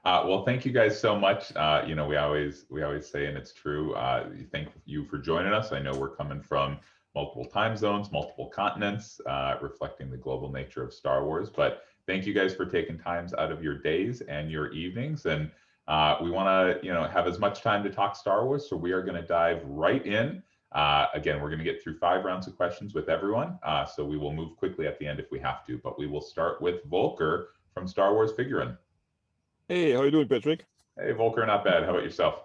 Well, thank you guys so much. We always say, and it's true. Thank you for joining us. I know we're coming from multiple time zones, multiple continents, reflecting the global nature of Star Wars. But thank you guys for taking times out of your days and your evenings. And we want to, have as much time to talk Star Wars. So we are going to dive right in. Again, we're going to get through 5 rounds of questions with everyone. So we will move quickly at the end if we have to. But we will start with Volker from Star Wars Figurin'. Hey, how you doing, Patrick? Hey, Volker, not bad. How about yourself?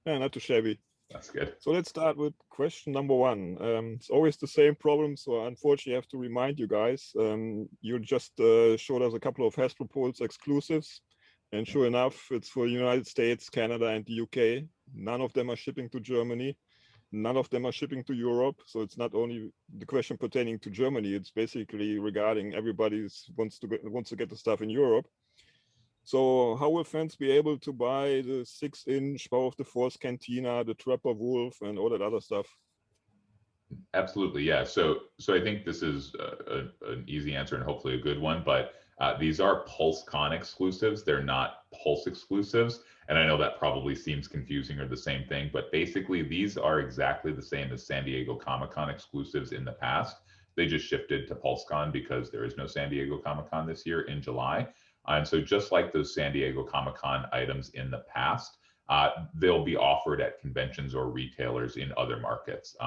Yeah, not too shabby. That's good. So let's start with question number 1. It's always the same problem, so unfortunately I have to remind you guys. You just showed us a couple of Hasbro Pulse exclusives, and sure enough, it's for the United States, Canada, and the UK. None of them are shipping to Germany. None of them are shipping to Europe. So it's not only the question pertaining to Germany, it's basically regarding everybody wants to get the stuff in Europe. So how will fans be able to buy the 6-inch Power of the Force Cantina, the Trapper Wolf, and all that other stuff? Absolutely, yeah. So I think this is an easy answer and hopefully a good one, but these are PulseCon exclusives. They're not Pulse exclusives. And I know that probably seems confusing or the same thing, but basically these are exactly the same as San Diego Comic-Con exclusives in the past. They just shifted to PulseCon because there is no San Diego Comic-Con this year in July. And so just like those San Diego Comic-Con items in the past, they'll be offered at conventions or retailers in other markets.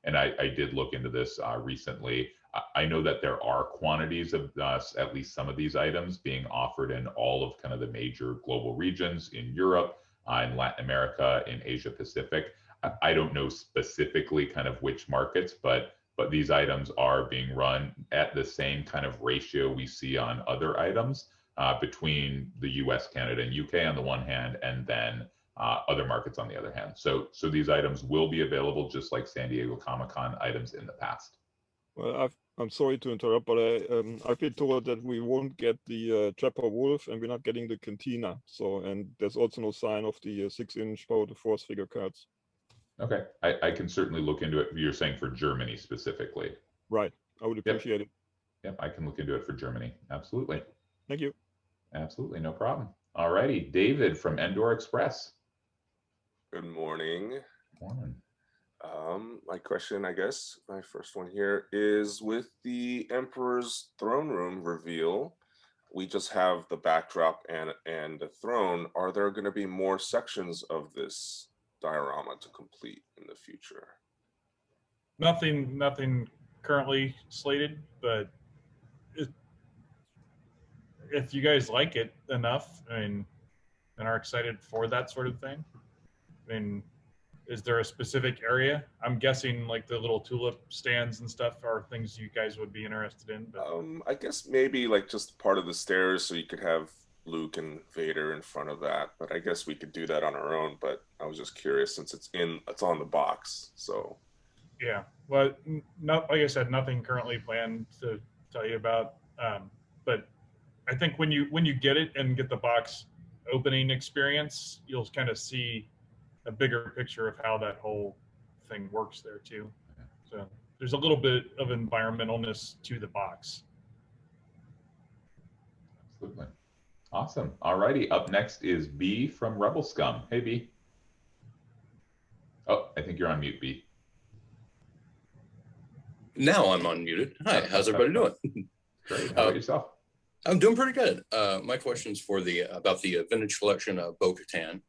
And I did look into this recently. I know that there are quantities of at least some of these items being offered in all of kind of the major global regions in Europe, in Latin America, in Asia Pacific. I don't know specifically kind of which markets, but these items are being run at the same kind of ratio we see on other items. Between the US, Canada, and UK on the one hand, and then other markets on the other hand. So these items will be available just like San Diego Comic-Con items in the past. Well, I'm sorry to interrupt, but I've been told that we won't get the Trapper Wolf and we're not getting the Cantina. So, and there's also no sign of the 6-inch Power of the Force figure cards. Okay, I can certainly look into it. You're saying for Germany specifically. Right, I would appreciate it. Yep, I can look into it for Germany. Absolutely. Thank you. Absolutely, no problem. All righty, David from Endor Express. Good morning. Morning. My question, I guess, my first one here is with the Emperor's Throne Room reveal, we just have the backdrop and the throne. Are there going to be more sections of this diorama to complete in the future? Nothing currently slated, but if you guys like it enough, and are excited for that sort of thing, is there a specific area? I'm guessing like the little tulip stands and stuff are things you guys would be interested in. But... I guess maybe like just part of the stairs, so you could have Luke and Vader in front of that. But I guess we could do that on our own. But I was just curious since it's on the box. So yeah, well, not like I said, nothing currently planned to tell you about. But I think when you get it and get the box opening experience, you'll kind of see a bigger picture of how that whole thing works there too. So there's a little bit of environmentalness to the box. Absolutely. Awesome. All righty. Up next is B from Rebel Scum. Hey, B. Oh, I think you're on mute, B. Now I'm unmuted. Hi, how's everybody doing? Great. How about yourself? I'm doing pretty good. My question's for about the vintage collection of Bo-Katan.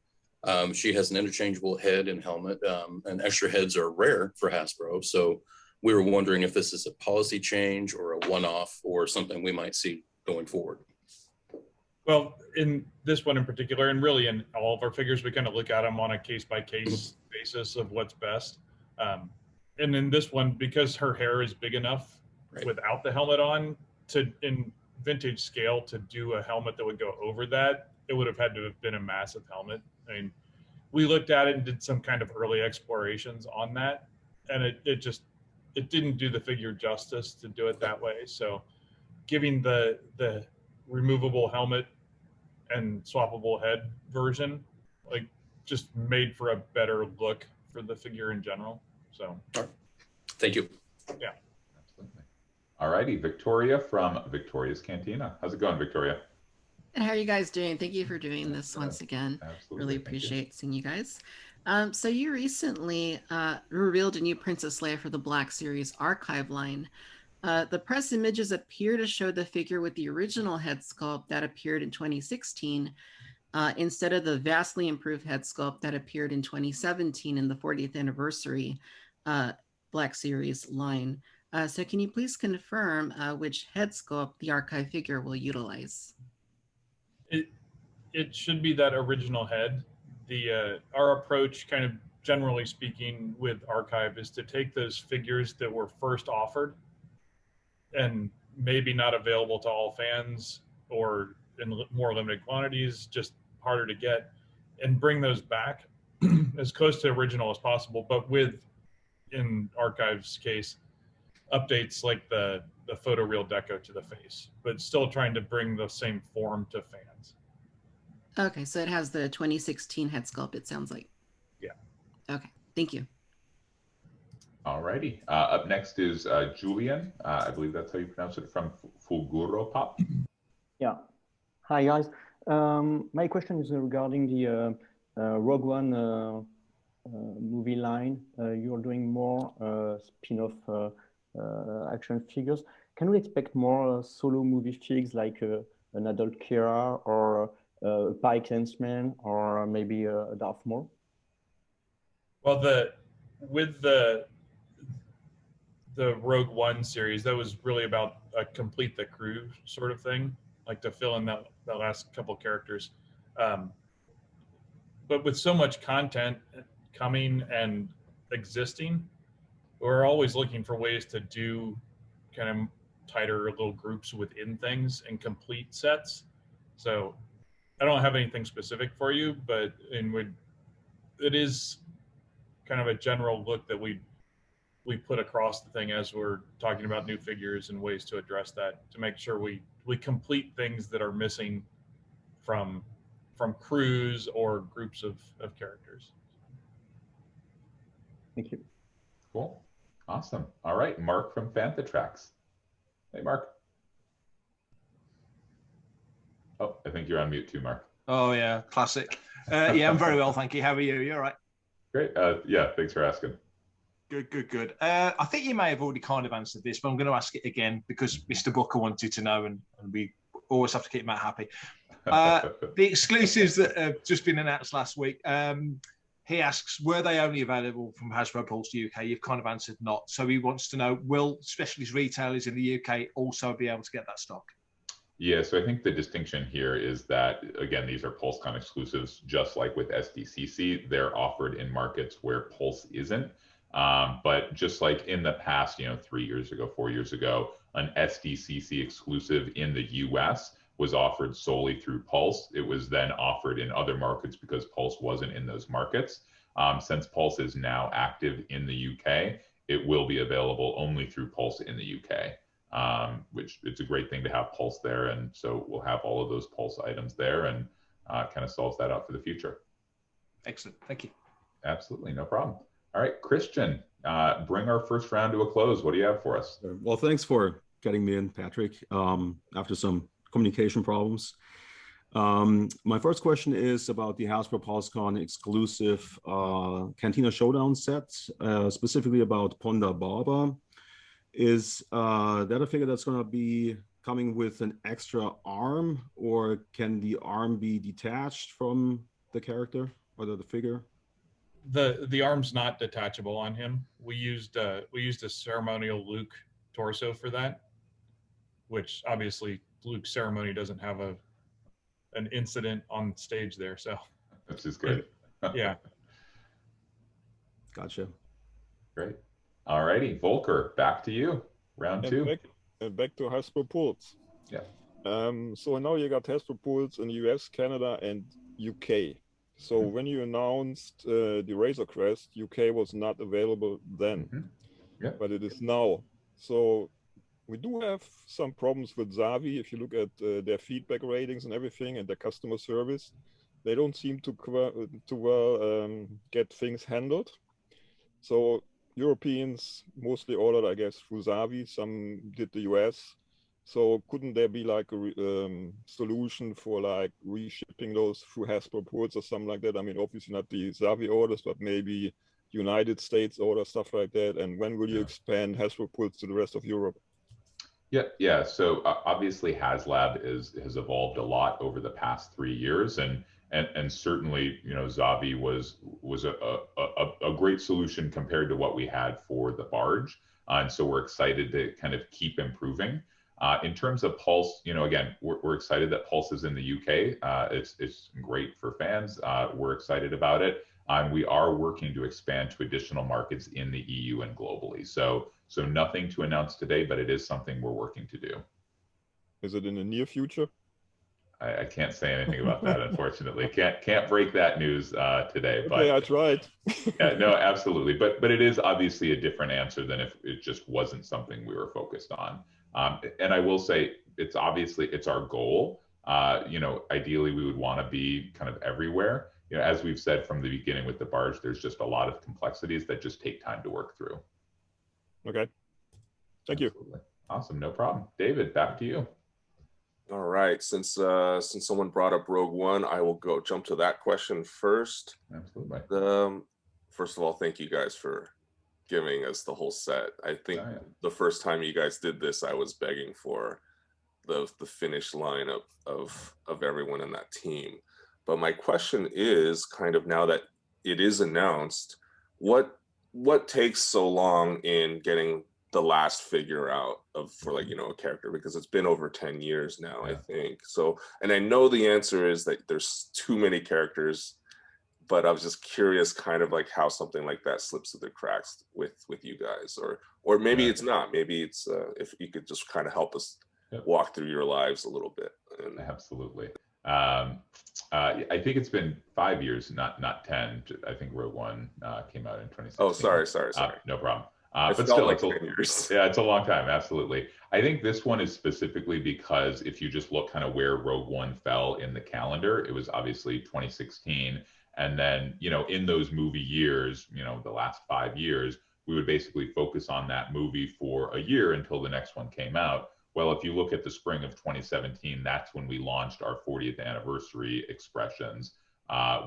She has an interchangeable head and helmet, and extra heads are rare for Hasbro. So we were wondering if this is a policy change or a one-off or something we might see going forward. Well, in this one in particular, and really in all of our figures, we kind of look at them on a case-by-case basis of what's best. And in this one, because her hair is big enough without the helmet on, in vintage scale, to do a helmet that would go over that, it would have had to have been a massive helmet. I mean, we looked at it and did some kind of early explorations on that, and it didn't do the figure justice to do it that way. So giving the removable helmet and swappable head version, like, just made for a better look for the figure in general. So thank you. Yeah, absolutely. All righty, Victoria from Victoria's Cantina. How's it going, Victoria? And how are you guys doing? Thank you for doing this once again. Absolutely. Really Thank you. appreciate seeing you guys. So you recently revealed a new Princess Leia for the Black Series archive line. The press images appear to show the figure with the original head sculpt that appeared in 2016 instead of the vastly improved head sculpt that appeared in 2017 in the 40th anniversary Black Series line. So can you please confirm which head sculpt the archive figure will utilize? It should be that original head. Our approach, kind of generally speaking, with archive is to take those figures that were first offered and maybe not available to all fans or in more limited quantities, just harder to get, and bring those back as close to original as possible, but with, in archive's case, updates like the photoreal deco to the face, but still trying to bring the same form to fans. Okay, so it has the 2016 head sculpt, it sounds like. Yeah. Okay, thank you. All righty. Up next is Julian. I believe that's how you pronounce it, from Fulguro Pop. Yeah. Hi, guys. My question is regarding the Rogue One movie line. You're doing more spin-off action figures. Can we expect more solo movie figs like an adult Kira or a Pike Henchman or maybe a Darth Maul? Well, with the Rogue One series, that was really about a complete the crew sort of thing, like to fill in that last couple characters. But with so much content coming and existing, we're always looking for ways to do kind of tighter little groups within things and complete sets. So I don't have anything specific for you, but it is kind of a general look that we put across the thing as we're talking about new figures and ways to address that, to make sure we complete things that are missing from crews or groups of characters. Thank you. Cool. Awesome. All right. Mark from Fantha Tracks. Hey, Mark. Oh, I think you're on mute too, Mark. Oh, yeah. Classic. Yeah, I'm very well, thank you. How are you? You all right? Great. Yeah, thanks for asking. Good. I think you may have already kind of answered this, but I'm going to ask it again because Mr. Booker wanted to know, and we always have to keep Matt happy. The exclusives that have just been announced last week, he asks, were they only available from Hasbro Pulse UK? You've kind of answered not. So he wants to know, will specialist retailers in the UK also be able to get that stock? Yeah, so I think the distinction here is that, again, these are PulseCon exclusives, just like with SDCC. They're offered in markets where Pulse isn't. But just like in the past, 3 years ago, 4 years ago, an SDCC exclusive in the US was offered solely through Pulse. It was then offered in other markets because Pulse wasn't in those markets. Since Pulse is now active in the UK, it will be available only through Pulse in the UK, which it's a great thing to have Pulse there. And so we'll have all of those Pulse items there, and kind of solves that out for the future. Excellent. Thank you. Absolutely. No problem. All right, Christian, bring our first round to a close. What do you have for us? Well, thanks for getting me in, Patrick, after some communication problems. My first question is about the Hasbro PulseCon exclusive Cantina Showdown set, specifically about Ponda Baba. Is that a figure that's going to be coming with an extra arm, or can the arm be detached from the character or the figure? The arm's not detachable on him. We used a ceremonial Luke torso for that, which obviously Luke's ceremony doesn't have an incident on stage there, so Which is good. Yeah. Gotcha. Great. All righty, Volker, back to you. Round two. Back to Hasbro Pulse. Yeah. So now you got Hasbro Pulse in US, Canada, and UK. So when you announced the Razor Crest, UK was not available then, Yeah. but it is now. So we do have some problems with Zavi. If you look at their feedback ratings and everything and their customer service, they don't seem to well get things handled. So Europeans mostly ordered, I guess, through Zavi. Some did the US. So couldn't there be like a solution for like reshipping those through Hasbro ports or something like that? I mean, obviously not the Xavi orders, but maybe United States order, stuff like that. And when will you expand Hasbro ports to the rest of Europe? Yeah. So obviously HasLab has evolved a lot over the past 3 years, and certainly, you know, Xavi was a great solution compared to what we had for the barge. And so we're excited to kind of keep improving. In terms of Pulse, you know, again, we're excited that Pulse is in the UK. It's great for fans. We're excited about it. We are working to expand to additional markets in the EU and globally. So nothing to announce today, but it is something we're working to do. Is it in the near future? I can't say anything about that, unfortunately. Can't break that news today. But okay, I tried. yeah, no, absolutely. But it is obviously a different answer than if it just wasn't something we were focused on. And I will say, it's our goal. You know, ideally we would want to be kind of everywhere. You know, as we've said from the beginning with the barge, there's just a lot of complexities that just take time to work through. Okay. Thank you. Awesome. No problem. David, back to you. All right. Since someone brought up Rogue One, I will jump to that question first. Absolutely. First of all, thank you guys for giving us the whole set. I think the first time you guys did this, I was begging for the finish line of everyone in that team. But my question is, kind of now that it is announced, what takes so long in getting the last figure out for like, you know, a character? Because it's been over 10 years now, I think. So, and I know the answer is that there's too many characters, but I was just curious kind of like how something like that slips through the cracks with you guys, or maybe it's not. Maybe it's if you could just kind of help us walk through your lives a little bit. Absolutely. I think it's been 5 years, not 10. I think Rogue One came out in 2016. Oh, sorry. No problem. But still, like 10 years. Yeah, it's a long time. Absolutely. I think this one is specifically because if you just look kind of where Rogue One fell in the calendar, it was obviously 2016. And then, you know, in those movie years, you know, the last 5 years, we would basically focus on that movie for a year until the next one came out. Well, if you look at the spring of 2017, that's when we launched our 40th anniversary expressions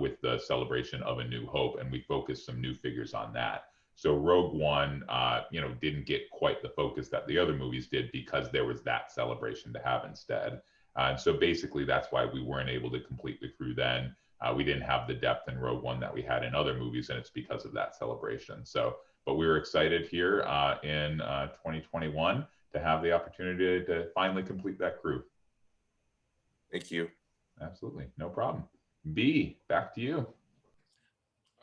with the celebration of A New Hope, and we focused some new figures on that. So Rogue One, you know, didn't get quite the focus that the other movies did because there was that celebration to have instead. And so basically, that's why we weren't able to complete the crew then. We didn't have the depth in Rogue One that we had in other movies, and it's because of that celebration. So, but we were excited here in 2021 to have the opportunity to finally complete that crew. Thank you. Absolutely, no problem. B, back to you.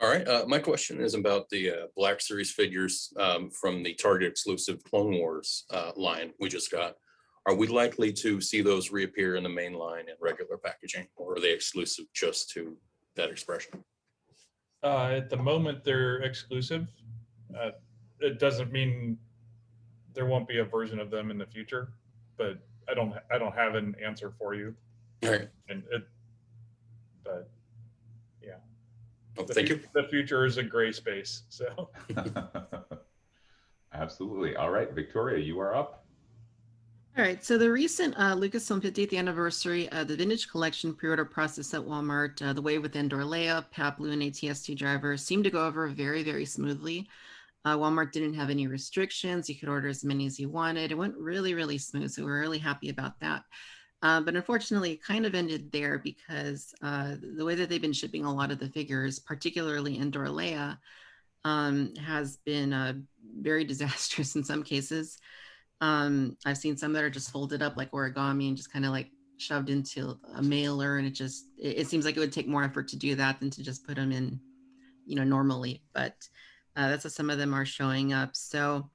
All right, my question is about the Black Series figures from the Target exclusive Clone Wars line we just got. Are we likely to see those reappear in the main line in regular packaging, or are they exclusive just to that expression? At the moment, they're exclusive. It doesn't mean there won't be a version of them in the future, but I don't have an answer for you. All right. But yeah. Oh, thank you. The future is a gray space. So. Absolutely. All right, Victoria, you are up. All right, so the recent Lucasfilm 50th anniversary, the Vintage Collection pre-order process at Walmart, the Way with Endor Leia, Pabloo, and ATST driver seemed to go over very, very smoothly. Walmart didn't have any restrictions. You could order as many as you wanted. It went really, really smooth, so we're really happy about that. But unfortunately, it kind of ended there because the way that they've been shipping a lot of the figures, particularly Endor Leia, has been very disastrous in some cases. I've seen some that are just folded up like origami and just kind of like shoved into a mailer, and it seems like it would take more effort to do that than to just put them in, you know, normally. But that's what some of them are showing up. So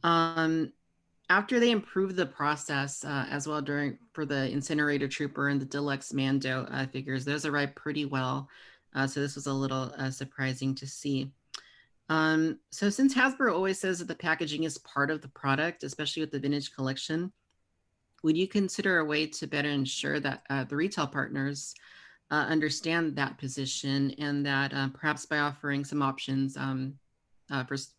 after they improved the process as well for the Incinerator Trooper and the Deluxe Mando figures, those arrived pretty well. So this was a little surprising to see. So since Hasbro always says that the packaging is part of the product, especially with the vintage collection, would you consider a way to better ensure that the retail partners understand that position, and that perhaps by offering some options,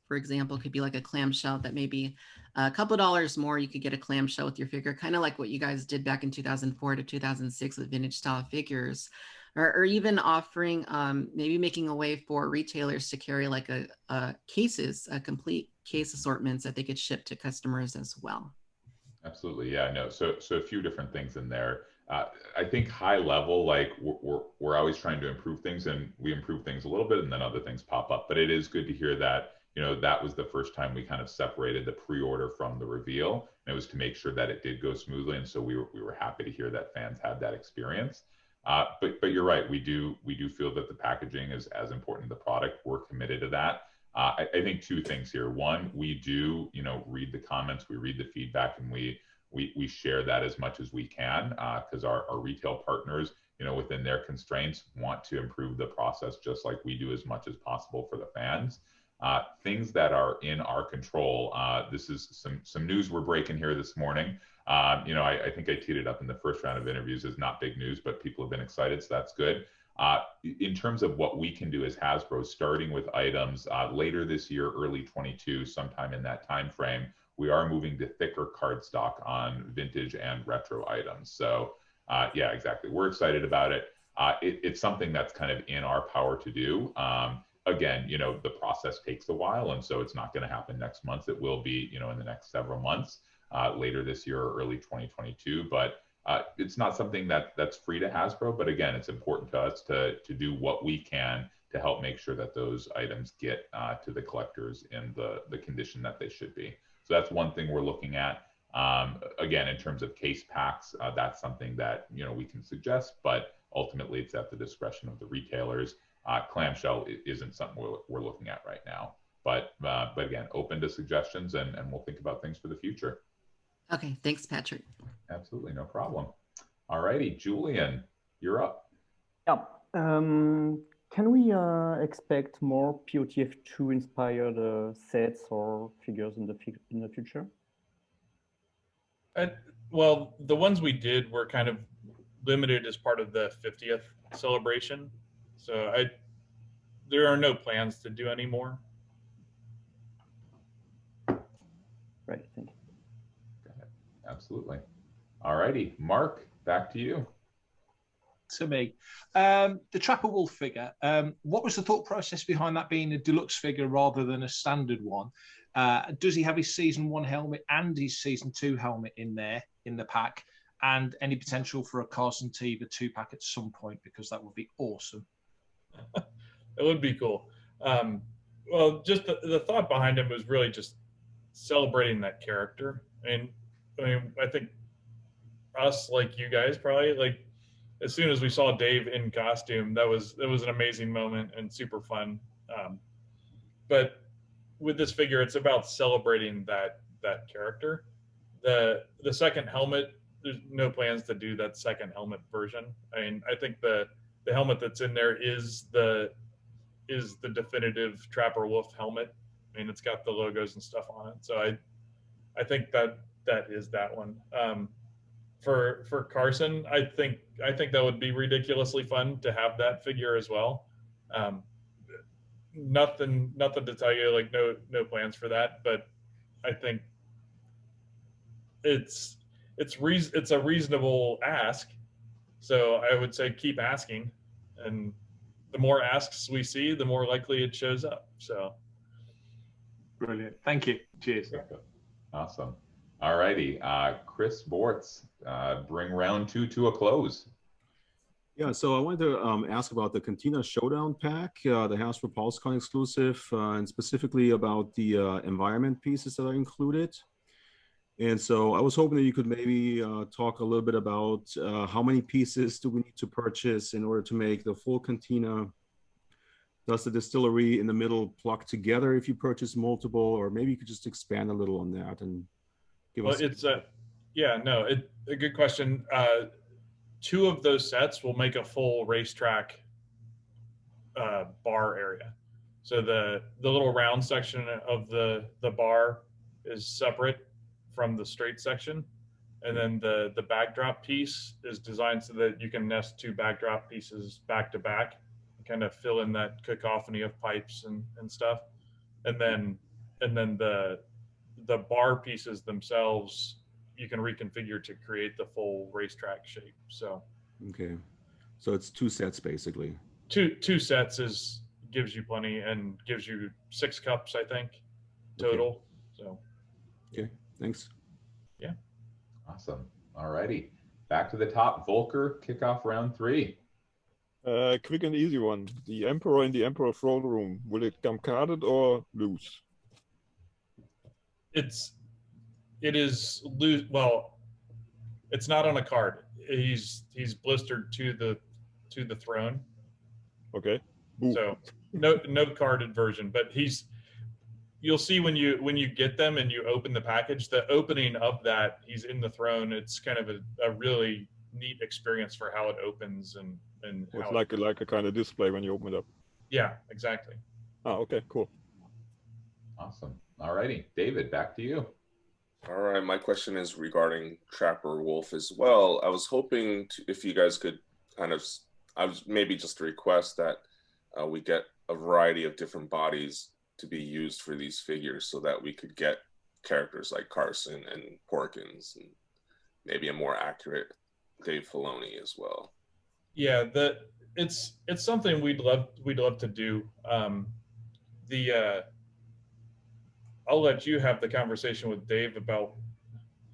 for example, could be like a clamshell that maybe a couple dollars more, you could get a clamshell with your figure, kind of like what you guys did back in 2004 to 2006 with vintage style figures, or even offering, maybe making a way for retailers to carry like a complete case assortments that they could ship to customers as well. Absolutely, yeah, no. So a few different things in there. I think high level, like we're always trying to improve things, and we improve things a little bit, and then other things pop up. But it is good to hear that, you know, that was the first time we kind of separated the pre-order from the reveal, and it was to make sure that it did go smoothly. And so we were happy to hear that fans had that experience. But you're right, we do feel that the packaging is as important as the product. We're committed to that. I think two things here. One, we do, you know, read the comments, we read the feedback, and we share that as much as we can, because our retail partners, you know, within their constraints, want to improve the process just like we do as much as possible for the fans. Things that are in our control. This is some news we're breaking here this morning. You know, I think I teed it up in the first round of interviews as not big news, but people have been excited, so that's good. In terms of what we can do as Hasbro, starting with items later this year, early 22, sometime in that time frame, we are moving to thicker cardstock on vintage and retro items. So yeah, exactly. We're excited about it. It's something that's kind of in our power to do. Again, you know, the process takes a while, and so it's not going to happen next month. It will be, you know, in the next several months, later this year or early 2022. But it's not something that's free to Hasbro. But again, it's important to us to do what we can to help make sure that those items get to the collectors in the condition that they should be. So that's one thing we're looking at. Again, in terms of case packs, that's something that, you know, we can suggest, but ultimately it's at the discretion of the retailers. Clamshell isn't something we're looking at right now, but again, open to suggestions, and we'll think about things for the future. Okay, thanks, Patrick. Absolutely, no problem. All righty, Julian, you're up. Yeah. Can we expect more POTF2 inspired sets or figures in the future? Well, the ones we did were kind of limited as part of the 50th celebration. So there are no plans to do any more. Right, thank you. Got it. Absolutely. All righty, Mark, back to you. To me, the Trapper Wolf figure, what was the thought process behind that being a deluxe figure rather than a standard one? Does he have his season 1 helmet and his season 2 helmet in there in the pack, and any potential for a Carson Teva 2-pack at some point, because that would be awesome? It would be cool. Well, just the thought behind him was really just celebrating that character. I mean, I think us, like you guys, probably, like, as soon as we saw Dave in costume, that was an amazing moment and super fun. But with this figure, it's about celebrating that character. The second helmet, there's no plans to do that second helmet version. I mean, I think the helmet that's in there is the definitive Trapper Wolf helmet. I mean, it's got the logos and stuff on it. So I think that is that one. For Carson, I think that would be ridiculously fun to have that figure as well. Nothing to tell you, like no plans for that, but I think it's a reasonable ask. So I would say keep asking, and the more asks we see, the more likely it shows up. So brilliant. Thank you. Cheers. Awesome. All righty. Chris Bortz, bring round 2 to a close. Yeah, so I wanted to ask about the Cantina Showdown pack, the Hasbro PulseCon exclusive, and specifically about the environment pieces that are included. And so I was hoping that you could maybe talk a little bit about how many pieces do we need to purchase in order to make the full Cantina? Does the distillery in the middle plug together if you purchase multiple, or maybe you could just expand a little on that and give us. It's a good question. 2 of those sets will make a full racetrack bar area. So the little round section of the bar is separate from the straight section, and then the backdrop piece is designed so that you can nest 2 backdrop pieces back to back, and kind of fill in that cacophony of pipes and stuff. And then the bar pieces themselves, you can reconfigure to create the full racetrack shape. So Okay. So it's 2 sets basically. two sets gives you plenty, and gives you 6 cups, I think, total. Okay. So Okay, thanks. yeah. Awesome. All righty. Back to the top. Volker, kick off round 3. Quick and easy one. The Emperor in the Emperor throne room, will it come carded or loose? It is loose. Well, it's not on a card. He's blistered to the throne. Okay. Boo. So no carded version, but you'll see when you get them and you open the package, the opening of that, he's in the throne. It's kind of a really neat experience for how it opens and It's how like a kind of display when you open it up. yeah, exactly. Ah, okay, cool. Awesome. All righty. David, back to you. All right, my question is regarding Trapper Wolf as well. I was hoping if you guys could I was maybe just a request that we get a variety of different bodies to be used for these figures so that we could get characters like Carson and Porkins and maybe a more accurate Dave Filoni as well. Yeah, it's something we'd love to do. I'll let you have the conversation with Dave about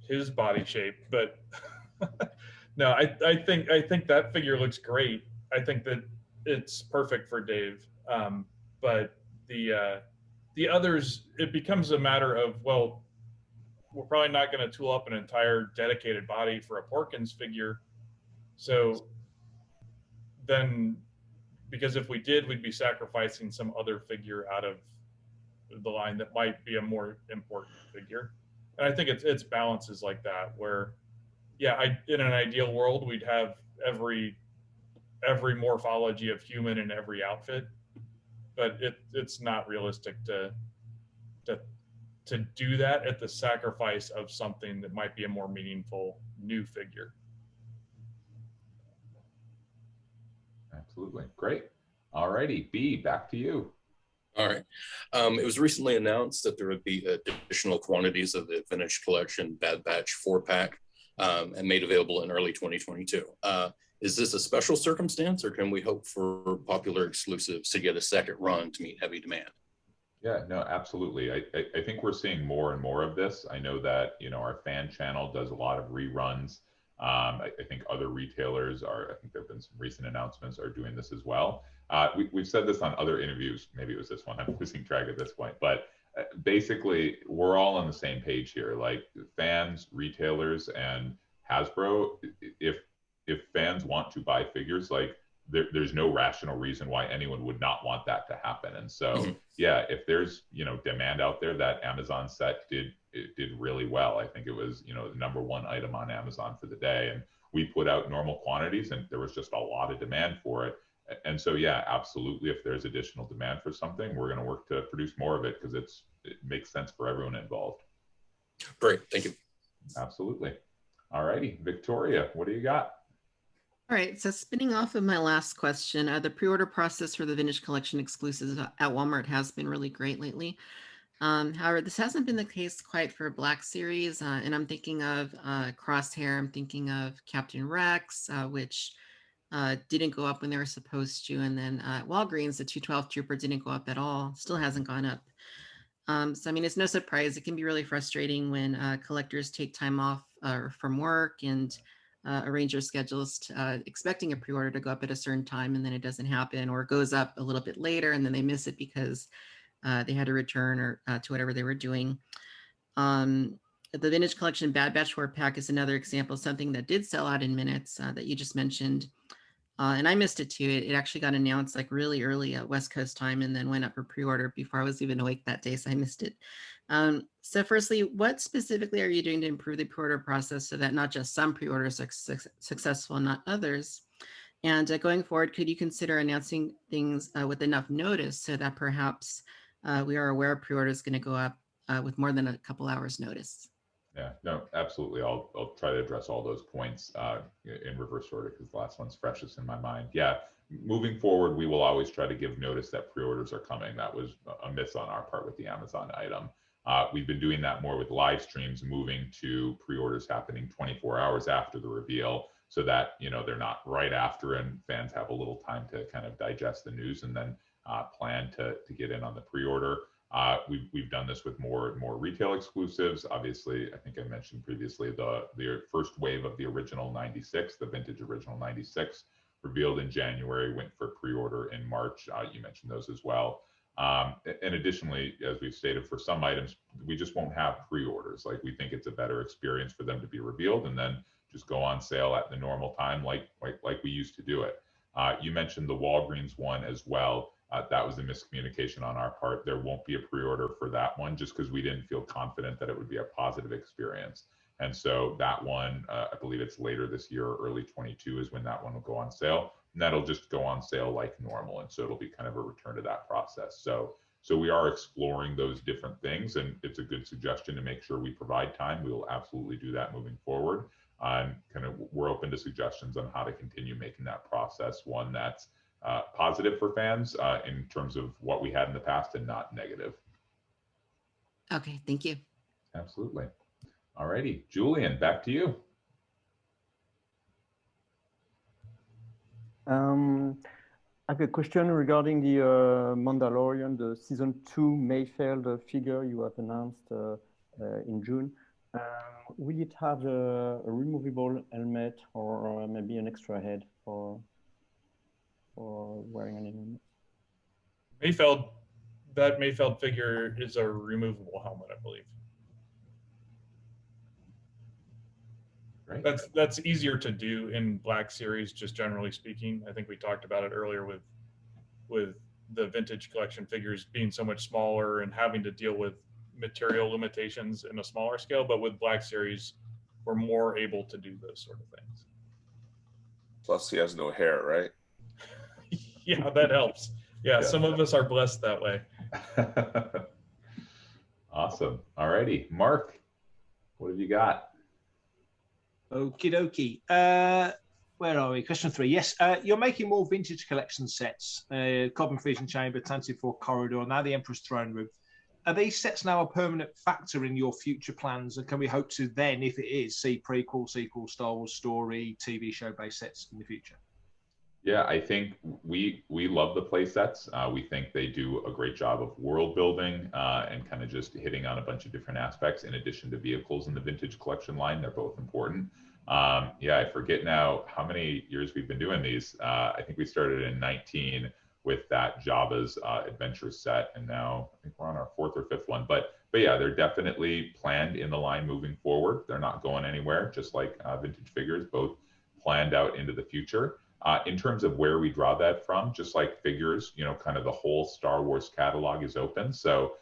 his body shape, but no, I think that figure looks great. I think that it's perfect for Dave. But the others, it becomes a matter of, well, we're probably not going to tool up an entire dedicated body for a Porkins figure. So then, because if we did, we'd be sacrificing some other figure out of the line that might be a more important figure. And I think it's balances like that where, yeah, in an ideal world, we'd have every morphology of human in every outfit, but it's not realistic to do that at the sacrifice of something that might be a more meaningful new figure. Absolutely. Great. All righty. B, back to you. All right. It was recently announced that there would be additional quantities of the Vintage Collection Bad Batch 4-pack and made available in early 2022. Is this a special circumstance, or can we hope for popular exclusives to get a second run to meet heavy demand? Yeah, no, absolutely. I think we're seeing more and more of this. I know that, our fan channel does a lot of reruns. I think other retailers I think there have been some recent announcements, are doing this as well. We've said this on other interviews. Maybe it was this one. I'm losing track at this point. But basically, we're all on the same page here. Like fans, retailers, and Hasbro, if fans want to buy figures, like there's no rational reason why anyone would not want that to happen. And so, yeah, if there's, demand out there, that Amazon set did really well. I think it was, the #1 item on Amazon for the day. And we put out normal quantities and there was just a lot of demand for it. And so, yeah, absolutely. If there's additional demand for something, we're going to work to produce more of it because it makes sense for everyone involved. Great. Thank you. Absolutely. All righty. Victoria, what do you got? All right, so spinning off of my last question, the pre-order process for the Vintage Collection exclusives at Walmart has been really great lately. However, this hasn't been the case quite for Black Series, and I'm thinking of Crosshair, I'm thinking of Captain Rex, which didn't go up when they were supposed to, and then Walgreens, the 212 Trooper didn't go up at all, still hasn't gone up. So, I mean, it's no surprise. It can be really frustrating when collectors take time off from work and arrange their schedules expecting a pre-order to go up at a certain time, and then it doesn't happen, or it goes up a little bit later and then they miss it because they had to return or to whatever they were doing. The Vintage Collection Bad Batch 4-pack is another example of something that did sell out in minutes that you just mentioned. And I missed it too. It actually got announced like really early at West Coast time and then went up for pre-order before I was even awake that day, so I missed it. So firstly, what specifically are you doing to improve the pre-order process so that not just some pre-orders are successful, not others? And going forward, could you consider announcing things with enough notice so that perhaps we are aware pre-order is going to go up with more than a couple hours notice? Yeah, no, absolutely. I'll try to address all those points in reverse order because the last one's freshest in my mind. Yeah, moving forward, we will always try to give notice that pre-orders are coming. That was a miss on our part with the Amazon item. We've been doing that more with live streams, moving to pre-orders happening 24 hours after the reveal, so that, you know, they're not right after and fans have a little time to kind of digest the news and then plan to get in on the pre-order. We've done this with more retail exclusives. Obviously, I think I mentioned previously the first wave of the original 96, the vintage original 96, revealed in January, went for pre-order in March. You mentioned those as well. And additionally, as we've stated, for some items, we just won't have pre-orders. Like, we think it's a better experience for them to be revealed and then just go on sale at the normal time, like we used to do it. You mentioned the Walgreens one as well. That was a miscommunication on our part. There won't be a pre-order for that one just because we didn't feel confident that it would be a positive experience. And so that one, I believe it's later this year, early 22 is when that one will go on sale. And that'll just go on sale like normal. And so it'll be kind of a return to that process. So we are exploring those different things, and it's a good suggestion to make sure we provide time. We will absolutely do that moving forward. We're open to suggestions on how to continue making that process one that's positive for fans in terms of what we had in the past and not negative. Okay, thank you. Absolutely. All righty, Julian, back to you. I have a question regarding the Mandalorian, the season 2 Mayfield figure you have announced in June. Will it have a removable helmet or maybe an extra head for wearing an helmet? That Mayfield figure is a removable helmet, I believe. Right. That's easier to do in Black Series, just generally speaking. I think we talked about it earlier with the vintage collection figures being so much smaller and having to deal with material limitations in a smaller scale. But with Black Series, we're more able to do those sort of things. Plus, he has no hair, right? Yeah, that helps. Yeah, some of us are blessed that way. Awesome. All righty, Mark, what have you got? Okie dokie. Where are we? Question 3. Yes, you're making more vintage collection sets. Carbon Fusion Chamber, Tantive Corridor, now the Emperor's Throne Room. Are these sets now a permanent factor in your future plans? And can we hope to then, if it is, see prequel, sequel, Star Wars story, TV show based sets in the future? Yeah, I think we love the play sets. We think they do a great job of world building and kind of just hitting on a bunch of different aspects in addition to vehicles in the vintage collection line. They're both important. Yeah, I forget now how many years we've been doing these. I think we started in 19 with that Jabba's adventure set, and now I think we're on our 4th or 5th one. But yeah, they're definitely planned in the line moving forward. They're not going anywhere, just like vintage figures, both planned out into the future. In terms of where we draw that from, just like figures, you know, kind of the whole Star Wars catalog is open. So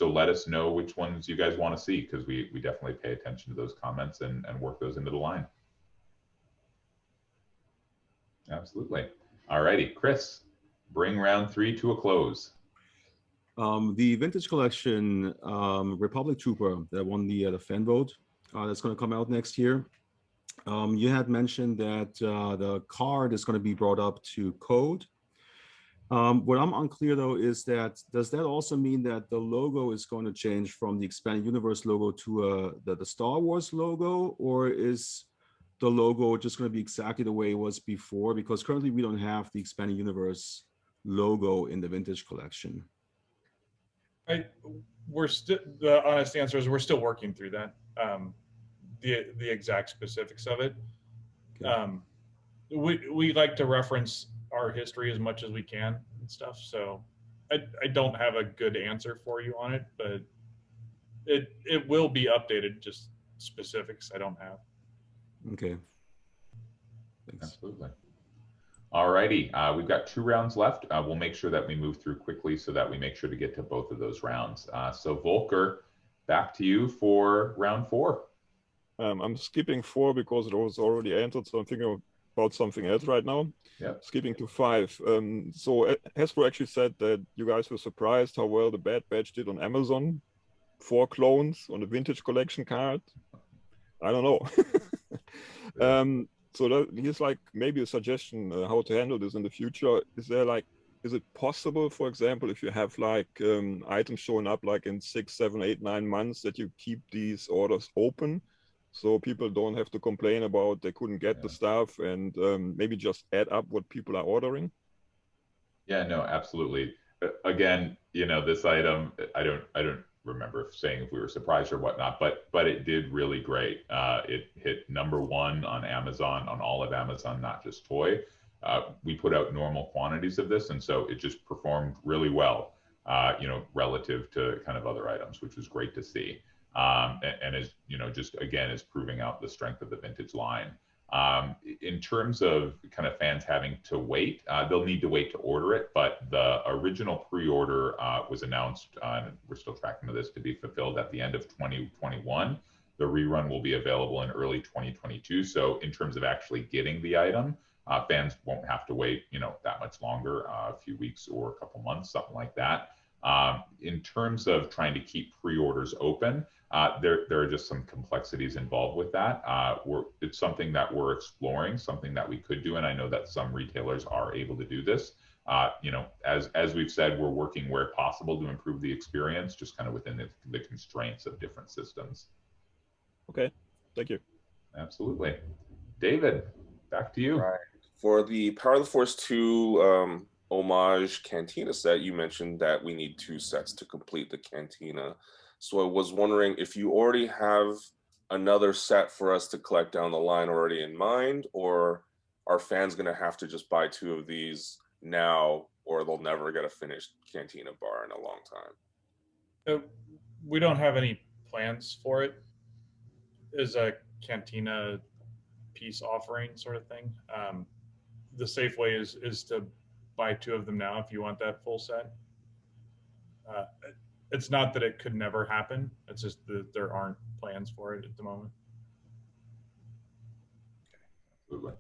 let us know which ones you guys want to see, because we definitely pay attention to those comments and work those into the line. Absolutely. All righty, Chris, bring round 3 to a close. The vintage collection Republic Trooper that won the fan vote that's going to come out next year. You had mentioned that the card is going to be brought up to code. What I'm unclear though is that, does that also mean that the logo is going to change from the Expanded Universe logo to the Star Wars logo, or is the logo just going to be exactly the way it was before? Because currently we don't have the Expanded Universe logo in the vintage collection. The honest answer is we're still working through that. The exact specifics of it. Okay. We like to reference our history as much as we can and stuff. So I don't have a good answer for you on it, but it will be updated. Just specifics I don't have. Okay. Thanks. Absolutely. All righty. We've got 2 rounds left. We'll make sure that we move through quickly so that we make sure to get to both of those rounds. So Volker, back to you for round 4. I'm skipping 4 because it was already answered, so I'm thinking about something else right now. Yeah. Skipping to 5. So Hasbro actually said that you guys were surprised how well the Bad Batch did on Amazon. 4 clones on a vintage collection card. I don't know. So here's like maybe a suggestion how to handle this in the future. Is there like is it possible, for example, if you have like items showing up like in 6, 7, 8, 9 months, that you keep these orders open so people don't have to complain about they couldn't get the stuff, and maybe just add up what people are ordering? Yeah, no, absolutely. Again, you know, this item, I don't remember saying if we were surprised or whatnot, but it did really great. It hit #1 on Amazon, on all of Amazon, not just toy. We put out normal quantities of this, and so it just performed really well, you know, relative to kind of other items, which was great to see. And is, you know, just again, is proving out the strength of the vintage line. In terms of kind of fans having to wait, they'll need to wait to order it, but the original pre-order was announced, and we're still tracking this, to be fulfilled at the end of 2021. The rerun will be available in early 2022. So in terms of actually getting the item, fans won't have to wait, you know, that much longer, a few weeks or a couple months, something like that. In terms of trying to keep pre-orders open, there are just some complexities involved with that. It's something that we're exploring, something that we could do, and I know that some retailers are able to do this. You know, as we've said, we're working where possible to improve the experience, just kind of within the constraints of different systems. Okay, thank you. Absolutely. David, back to you. Right. For the Power of the Force 2 homage Cantina set, you mentioned that we need 2 sets to complete the Cantina. So I was wondering if you already have another set for us to collect down the line already in mind, or are fans going to have to just buy 2 of these now, or they'll never get a finished Cantina bar in a long time? We don't have any plans for it as a Cantina piece offering sort of thing. The safe way is to buy 2 of them now if you want that full set. It's not that it could never happen. It's just that there aren't plans for it at the moment. Absolutely.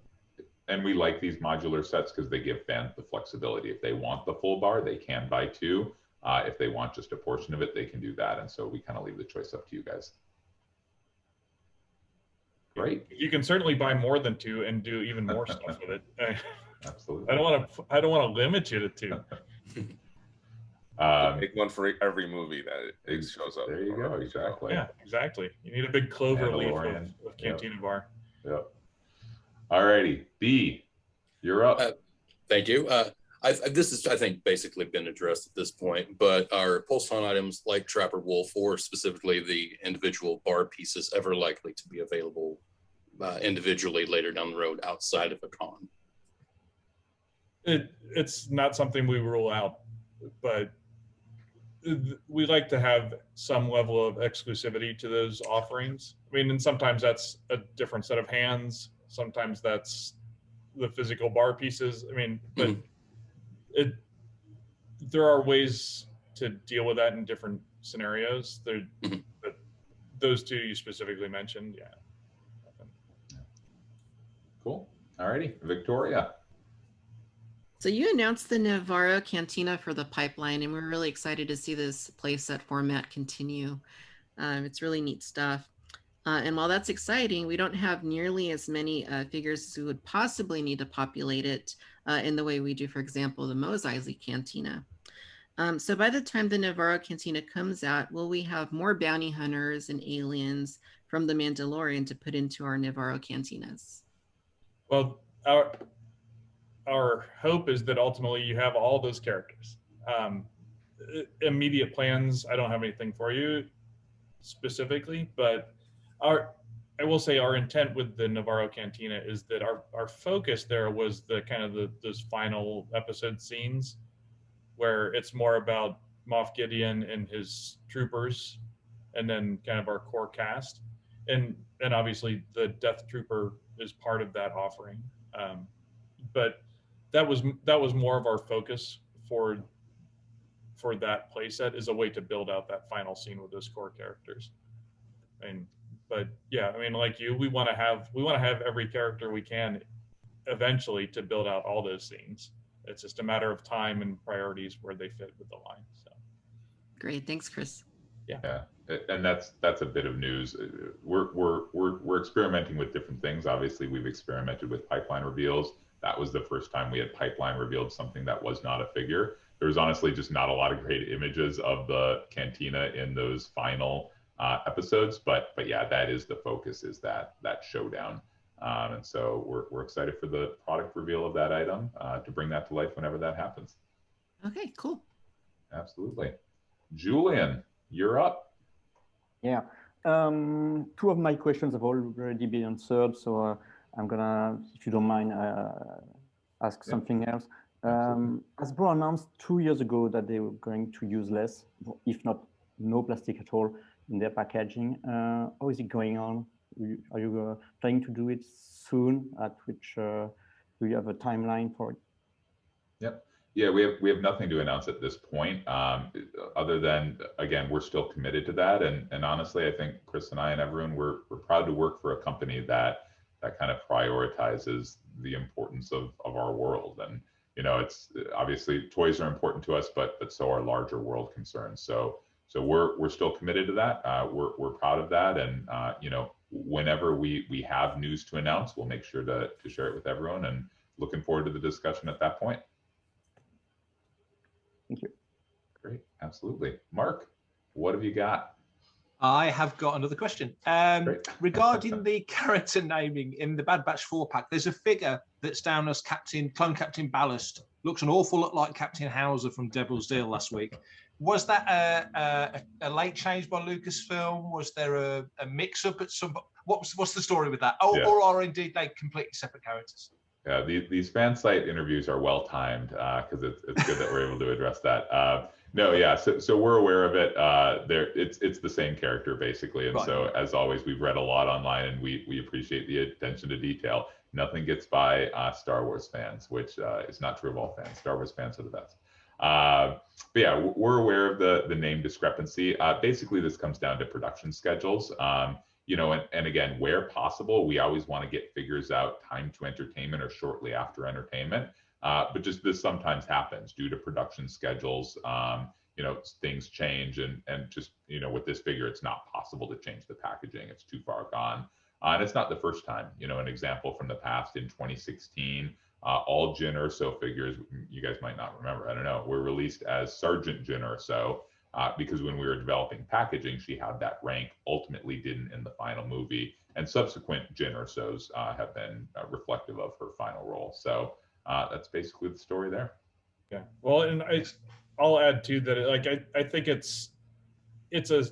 And we like these modular sets because they give fans the flexibility. If they want the full bar, they can buy 2. If they want just a portion of it, they can do that. And so we kind of leave the choice up to you guys. Great. You can certainly buy more than 2 and do even more stuff with it. Absolutely. I don't want to limit you to 2. Make one for every movie that it shows up. There you go. Exactly. Yeah, exactly. You need a big clover leaf of Cantina bar. Yep. All righty. B, you're up. Thank you. This is, I think, basically been addressed at this point, but are Pulse-Con items like Trapper Wolf, or specifically the individual bar pieces, ever likely to be available individually later down the road outside of a con? It's not something we rule out, but we like to have some level of exclusivity to those offerings. I mean, and sometimes that's a different set of hands. Sometimes that's the physical bar pieces. I mean, but there are ways to deal with that in different scenarios. But those 2 you specifically mentioned, yeah. Cool. All righty, Victoria. So you announced the Navarro Cantina for the pipeline, and we're really excited to see this playset format continue. It's really neat stuff. And while that's exciting, we don't have nearly as many figures as we would possibly need to populate it in the way we do, for example, the Mos Eisley Cantina. So by the time the Navarro Cantina comes out, will we have more bounty hunters and aliens from the Mandalorian to put into our Navarro Cantinas? Well, our hope is that ultimately you have all those characters. Immediate plans, I don't have anything for you specifically, but I will say our intent with the Navarro Cantina is that our focus there was the kind of those final episode scenes where it's more about Moff Gideon and his troopers, and then kind of our core cast, and obviously the Death Trooper is part of that offering. But that was more of our focus for that playset, is a way to build out that final scene with those core characters. But yeah, I mean, like you, we want to have every character we can eventually to build out all those scenes. It's just a matter of time and priorities where they fit with the line. So great, thanks, Chris. Yeah, and that's a bit of news. We're experimenting with different things. Obviously, we've experimented with pipeline reveals. that was the first time we had Pipeline revealed something that was not a figure. There's honestly just not a lot of great images of the Cantina in those final episodes, but yeah, that is the focus, is that showdown. And so we're excited for the product reveal of that item to bring that to life whenever that happens. Okay, cool. Absolutely. Julian, you're up. Yeah. Two of my questions have already been answered, so I'm gonna, if you don't mind, ask something else. Hasbro announced 2 years ago that they were going to use less, if not no plastic at all in their packaging. How is it going on? Are you planning to do it soon? At which do you have a timeline for it? Yep. Yeah, we have nothing to announce at this point, other than, again, we're still committed to that. And honestly, I think Chris and I and everyone, we're proud to work for a company that kind of prioritizes the importance of our world. And it's obviously toys are important to us, but so are larger world concerns. So we're still committed to that. We're proud of that. And whenever we have news to announce, we'll make sure to share it with everyone. And looking forward to the discussion at that point. Thank you. Great, absolutely. Mark, what have you got? I have got another question. Regarding the character naming in the Bad Batch 4-pack, there's a figure that's down as Clone Captain Ballast. Looks an awful lot like Captain Hauser from Devil's Deal last week. Was that a late change by Lucasfilm? Was there a mix-up at some... What's the story with that? Or are indeed they completely separate characters? Yeah, these fan site interviews are well timed because it's good that we're able to address that. No, yeah, so we're aware of it. It's the same character basically, and right. So as always, we've read a lot online, and we appreciate the attention to detail. Nothing gets by Star Wars fans, which is not true of all fans. Star Wars fans are the best. But yeah, we're aware of the name discrepancy. Basically, this comes down to production schedules. And again, where possible, we always want to get figures out time to entertainment or shortly after entertainment. But just this sometimes happens due to production schedules. Things change, and just with this figure, it's not possible to change the packaging. It's too far gone. And it's not the first time. An example from the past in 2016, all Jyn Erso figures, you guys might not remember, I don't know, were released as Sergeant Jyn Erso. Because when we were developing packaging, she had that rank, ultimately didn't in the final movie, and subsequent Jyn Ersos have been reflective of her final role. So that's basically the story there. Yeah, well, and I'll add too that I think it's a,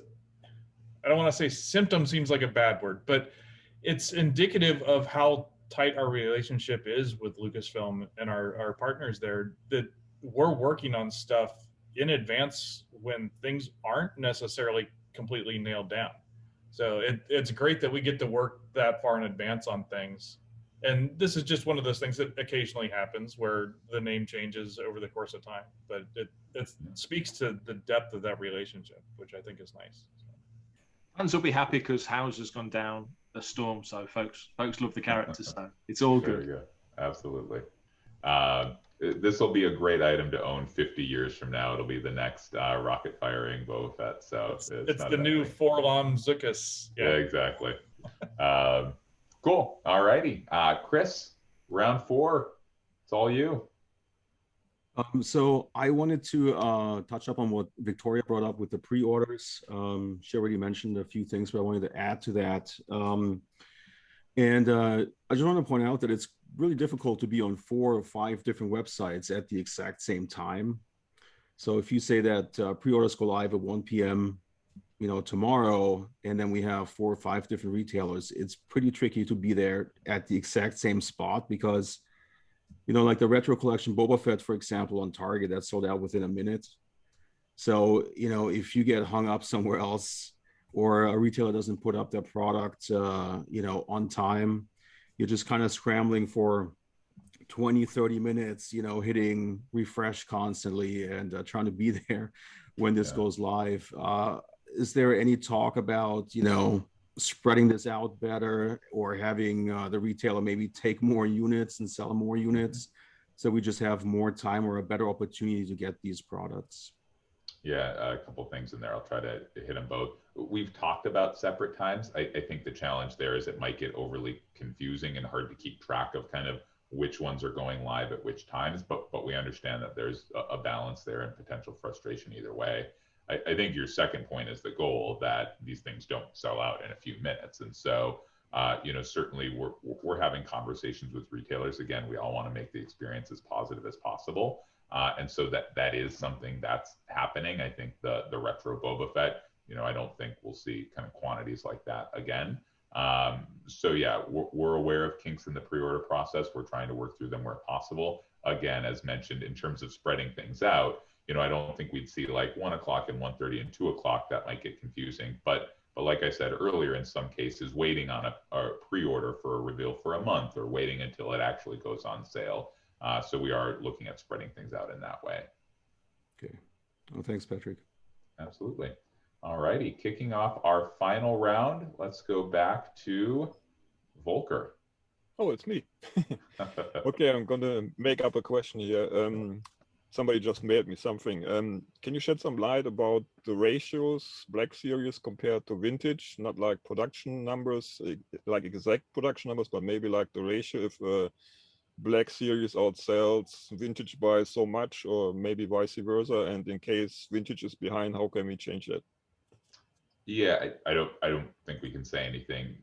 I don't want to say symptom, seems like a bad word, but it's indicative of how tight our relationship is with Lucasfilm and our partners there, that we're working on stuff in advance when things aren't necessarily completely nailed down. So it's great that we get to work that far in advance on things. And this is just one of those things that occasionally happens where the name changes over the course of time, but it speaks to the depth of that relationship, which I think is nice. Fans will be happy because Hauser's gone down a storm. So folks love the characters. So it's all good. Very good. Absolutely. This will be a great item to own 50 years from now. It'll be the next rocket firing Boba Fett. So it's the new Forlom Zuckuss. Yeah, exactly. Cool. All righty. Chris, round 4. It's all you. So I wanted to touch up on what Victoria brought up with the pre-orders. She already mentioned a few things, but I wanted to add to that. I just want to point out that it's really difficult to be on 4 or 5 different websites at the exact same time. So if you say that pre-orders go live at 1 p.m., tomorrow, and then we have 4 or 5 different retailers, it's pretty tricky to be there at the exact same spot because, like the retro collection Boba Fett, for example, on Target, that sold out within a minute. So, if you get hung up somewhere else or a retailer doesn't put up their product, on time, you're just kind of scrambling for 20, 30 minutes, hitting refresh constantly and trying to be there when this goes live. Is there any talk about, spreading this out better or having the retailer maybe take more units and sell more units so we just have more time or a better opportunity to get these products? Yeah, a couple of things in there. I'll try to hit them both. We've talked about separate times. I think the challenge there is it might get overly confusing and hard to keep track of kind of which ones are going live at which times, but we understand that there's a balance there and potential frustration either way. I think your second point is the goal, that these things don't sell out in a few minutes. And so, certainly we're having conversations with retailers. Again, we all want to make the experience as positive as possible. And so that is something that's happening. I think the retro Boba Fett, I don't think we'll see kind of quantities like that again. So yeah, we're aware of kinks in the pre-order process. We're trying to work through them where possible. Again, as mentioned, in terms of spreading things out, I don't think we'd see like 1 o'clock and 1:30 and 2 o'clock. That might get confusing. But like I said earlier, in some cases, waiting on a pre-order for a reveal for a month, or waiting until it actually goes on sale. So we are looking at spreading things out in that way. Okay. Well, thanks, Patrick. Absolutely. All righty. Kicking off our final round, let's go back to Volker. Oh, it's me. Okay, I'm going to make up a question here. Somebody just mailed me something. Can you shed some light about the ratios, Black Series compared to vintage? Not like production numbers, like exact production numbers, but maybe like the ratio if Black Series outsells vintage by so much, or maybe vice versa. And in case vintage is behind, how can we change that? Yeah, I don't think we can say anything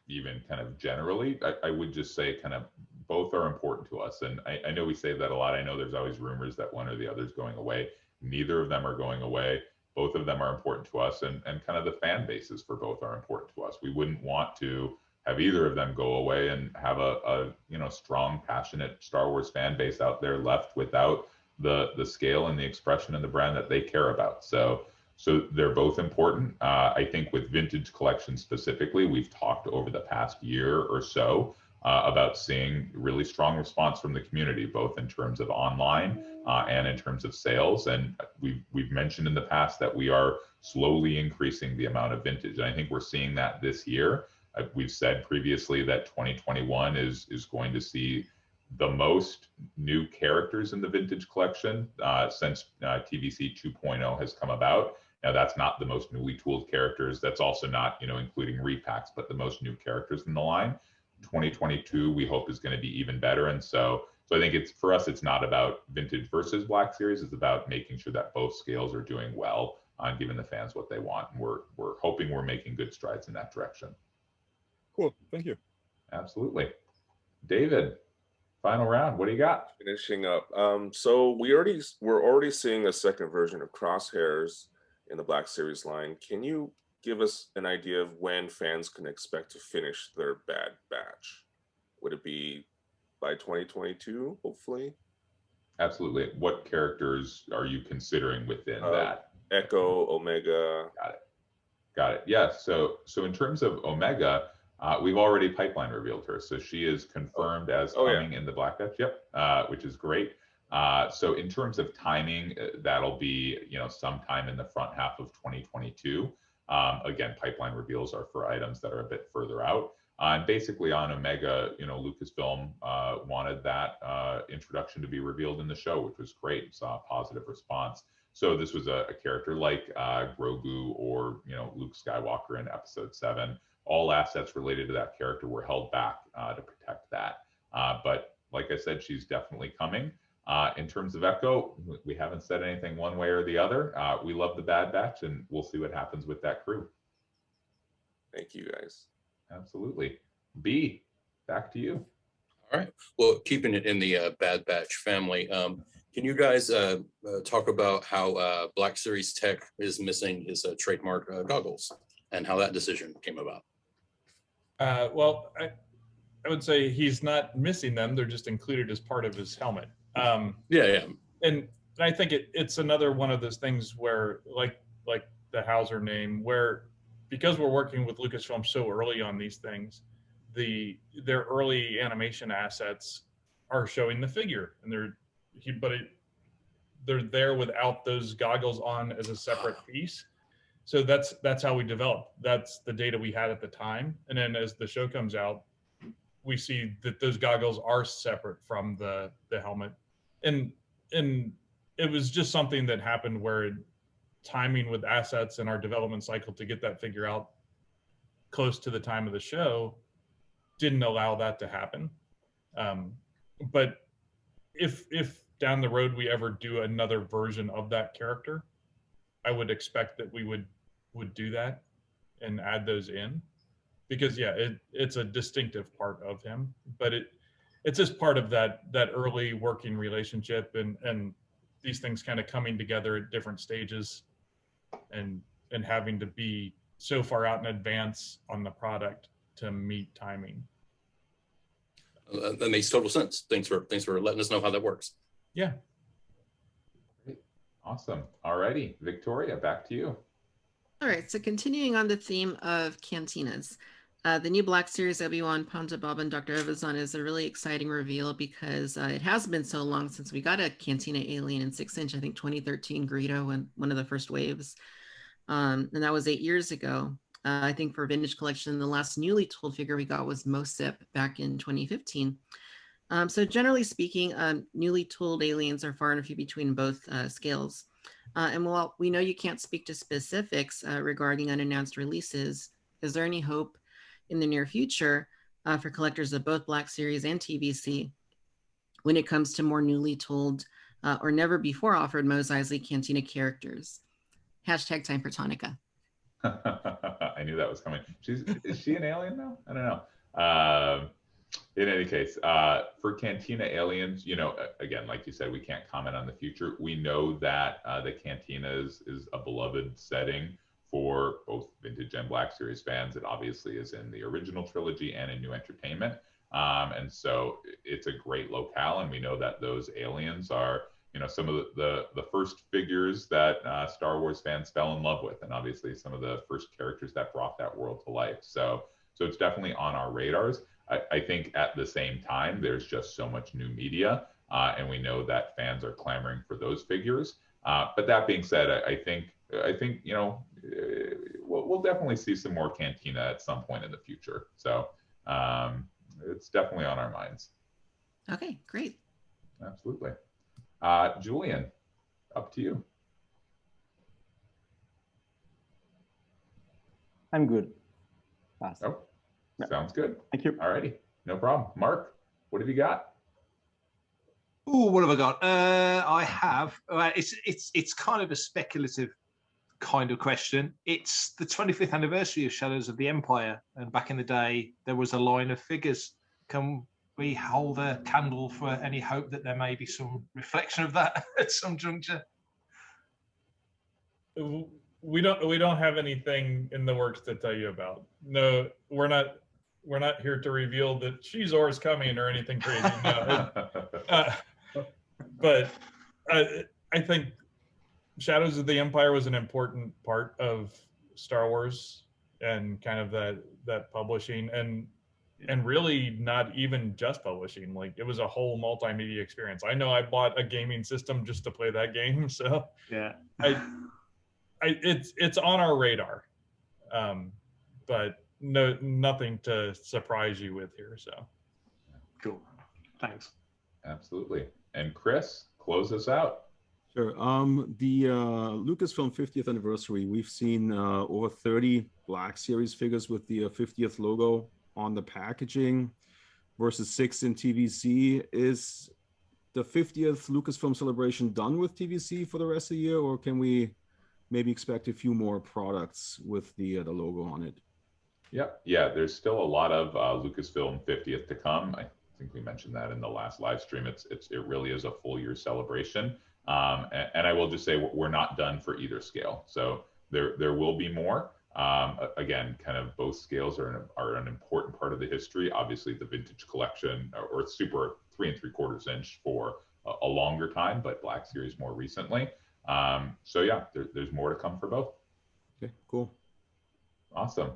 even kind of generally. I would just say kind of both are important to us. And I know we say that a lot. I know there's always rumors that one or the other is going away. Neither of them are going away. Both of them are important to us, and kind of the fan bases for both are important to us. We wouldn't want to have either of them go away and have a strong, passionate Star Wars fan base out there left without the scale and the expression and the brand that they care about. So they're both important. I think with vintage collections specifically, we've talked over the past year or so about seeing really strong response from the community, both in terms of online and in terms of sales. And we've mentioned in the past that we are slowly increasing the amount of vintage. And I think we're seeing that this year. We've said previously that 2021 is going to see the most new characters in the vintage collection since TVC 2.0 has come about. Now, that's not the most newly tooled characters. That's also not, including repacks, but the most new characters in the line. 2022, we hope, is going to be even better. And so I think for us, it's not about vintage versus Black Series. It's about making sure that both scales are doing well on giving the fans what they want. And we're hoping we're making good strides in that direction. Cool. Thank you. Absolutely. David, final round. What do you got? Finishing up. So we're already seeing a second version of Crosshairs in the Black Series line. Can you give us an idea of when fans can expect to finish their Bad Batch? Would it be by 2022, hopefully? Absolutely. What characters are you considering within that? Echo, Omega. Got it. Yeah. So in terms of Omega, we've already pipeline revealed her. So she is confirmed as coming in the Black Batch. Yep. Which is great. So in terms of timing, that'll be, sometime in the front half of 2022. Again, pipeline reveals are for items that are a bit further out. And basically on Omega, Lucasfilm wanted that introduction to be revealed in the show, which was great. Saw a positive response. So this was a character like Grogu or, Luke Skywalker in Episode 7. All assets related to that character were held back to protect that. But like I said, she's definitely coming. In terms of Echo, we haven't said anything one way or the other. We love the Bad Batch, and we'll see what happens with that crew. Thank you, guys. Absolutely. B, back to you. All right. Well, keeping it in the Bad Batch family, can you guys talk about how Black Series Tech is missing his trademark goggles and how that decision came about? Well, I would say he's not missing them. They're just included as part of his helmet. Yeah. And I think it's another one of those things where, like the Hauser name, where because we're working with Lucasfilm so early on these things, their early animation assets are showing the figure, and they're there without those goggles on as a separate piece. So that's how we developed. That's the data we had at the time. And then as the show comes out, we see that those goggles are separate from the helmet. And it was just something that happened where timing with assets in our development cycle to get that figure out close to the time of the show didn't allow that to happen. but if down the road we ever do another version of that character, I would expect that we would do that and add those in, because yeah, it's a distinctive part of him, but it's just part of that early working relationship and these things kind of coming together at different stages and having to be so far out in advance on the product to meet timing. That makes total sense. Thanks for letting us know how that works. Yeah. Great. Awesome. All righty, Victoria, back to you. All right, so continuing on the theme of cantinas, the new Black Series Obi-Wan, Ponta Bob, and Dr. Evazan is a really exciting reveal because it has been so long since we got a Cantina alien in 6-inch, I think 2013 Greedo, and one of the first waves. And that was 8 years ago. I think for Vintage Collection, the last newly tooled figure we got was Mosip back in 2015. So generally speaking, newly tooled aliens are far and few between both scales. And while we know you can't speak to specifics regarding unannounced releases, is there any hope in the near future for collectors of both Black Series and TVC when it comes to more newly tooled or never before offered Mos Eisley Cantina characters? Hashtag Time for Tonica. I knew that was coming. Is she an alien now? I don't know. In any case, for Cantina aliens, you know, again, like you said, we can't comment on the future. We know that the Cantina is a beloved setting for both Vintage and Black Series fans. It obviously is in the original trilogy and in New Entertainment. And so it's a great locale. And we know that those aliens are, you know, some of the first figures that Star Wars fans fell in love with, and obviously some of the first characters that brought that world to life. So it's definitely on our radars. I think at the same time, there's just so much new media, and we know that fans are clamoring for those figures. But that being said, I think you know, we'll definitely see some more Cantina at some point in the future. So it's definitely on our minds. Okay, great. Absolutely. Julian, up to you. I'm good. Pass. Oh, sounds good. Thank you. All righty, no problem. Mark, what have you got? Oh, what have I got? I have. It's kind of a speculative kind of question. It's the 25th anniversary of Shadows of the Empire, and back in the day, there was a line of figures. Can we hold a candle for any hope that there may be some reflection of that at some juncture? We don't have anything in the works to tell you about. No, we're not here to reveal that Shizor is coming or anything crazy. No. But I think Shadows of the Empire was an important part of Star Wars and kind of that publishing and really not even just publishing. Like, it was a whole multimedia experience. I know I bought a gaming system just to play that game, so yeah, it's on our radar, but nothing to surprise you with here. So cool, thanks. Absolutely. And Chris, close us out. Sure. The Lucasfilm 50th anniversary, we've seen over 30 Black Series figures with the 50th logo on the packaging versus 6 in TVC. Is the 50th Lucasfilm celebration done with TVC for the rest of the year, or can we maybe expect a few more products with the logo on it? Yeah, there's still a lot of Lucasfilm 50th to come. I think we mentioned that in the last live stream. It really is a full year celebration. And I will just say we're not done for either scale. So there will be more. Again, kind of both scales are an important part of the history. Obviously, the vintage collection or super 3 3/4 inch for a longer time, but Black Series more recently. So yeah, there's more to come for both. Okay, cool. Awesome.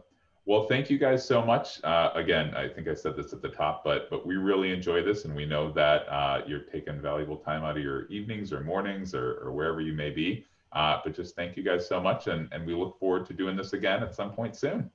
Well, thank you guys so much. Again, I think I said this at the top, but we really enjoy this, and we know that you're taking valuable time out of your evenings or mornings or wherever you may be. But just thank you guys so much, and we look forward to doing this again at some point soon.